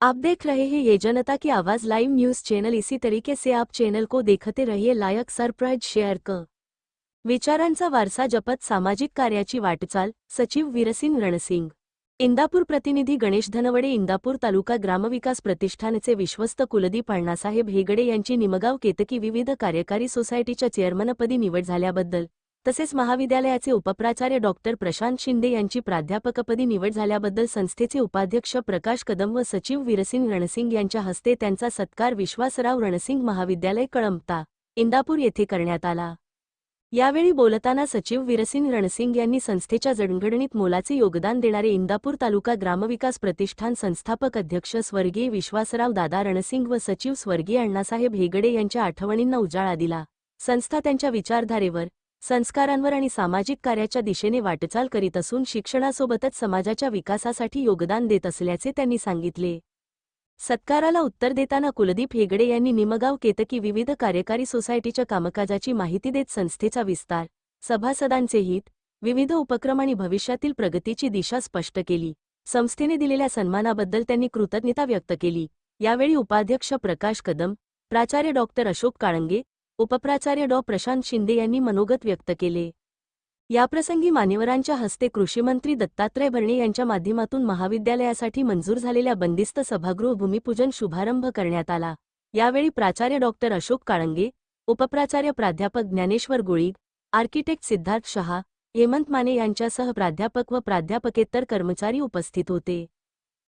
आप देख रहे हैं ये जनता की आवाज लाइव न्यूज चैनल। इसी तरीके से आप चैनल को देखते रहिए। लायक सरप्राइज शेअर कर विचारांचा वारसा जपत सामाजिक कार्याची वाटचाल। सचिव वीरसिंग रणसिंग। इंदापूर प्रतिनिधी गणेश धनवडे। इंदापूर तालुका ग्रामविकास प्रतिष्ठानचे विश्वस्त कुलदीप अण्णासाहेब हेगडे यांची निमगाव केतकी विविध कार्यकारी सोसायटीच्या चेअरमनपदी निवड झाल्याबद्दल, तसेच महाविद्यालयाचे उपप्राचार्य डॉक्टर प्रशांत शिंदे यांची प्राध्यापकपदी निवड झाल्याबद्दल संस्थेचे उपाध्यक्ष प्रकाश कदम व सचिव वीरसिंग रणसिंग यांच्या हस्ते त्यांचा सत्कार विश्वासराव रणसिंग महाविद्यालय कळंबता, इंदापूर येथे करण्यात आला। यावेळी बोलताना सचिव वीरसिंग रणसिंग यांनी संस्थेच्या जडणघडणीत मोलाचे योगदान देणारे इंदापूर तालुका ग्रामविकास प्रतिष्ठान संस्थापक अध्यक्ष स्वर्गीय विश्वासराव दादा रणसिंग व सचिव स्वर्गीय अण्णासाहेब हेगडे यांच्या आठवणींना उजाळा दिला। संस्था त्यांच्या विचारधारेवर, संस्कारांवर आणि सामाजिक कार्याच्या दिशेने वाटचाल करीत असून शिक्षणासोबतच समाजाच्या विकासासाठी योगदान देत असल्याचे त्यांनी सांगितले। सत्काराला उत्तर देताना कुलदीप हेगडे यांनी निमगाव केतकी विविध कार्यकारी सोसायटीच्या कामकाजाची माहिती देत संस्थेचा विस्तार, सभासदांचे हित, विविध उपक्रम आणि भविष्यातील प्रगतीची दिशा स्पष्ट केली। संस्थेने दिलेल्या सन्मानाबद्दल त्यांनी कृतज्ञता व्यक्त केली। यावेळी उपाध्यक्ष प्रकाश कदम, प्राचार्य डॉक्टर अशोक काळंगे, उपप्राचार्य डॉ प्रशांत शिंदे यांनी मनोगत व्यक्त केले। याप्रसंगी मान्यवरांच्या हस्ते कृषीमंत्री दत्तात्रय भरणे यांच्या माध्यमातून महाविद्यालयासाठी मंजूर झालेल्या बंदिस्त सभागृह भूमिपूजन शुभारंभ करण्यात आला। यावेळी प्राचार्य डॉक्टर अशोक काळंगे, उपप्राचार्य प्राध्यापक ज्ञानेश्वर गोळीग, आर्किटेक्ट सिद्धार्थ शहा, हेमंत माने यांच्यासह प्राध्यापक व प्राध्यापकेतर कर्मचारी उपस्थित होते।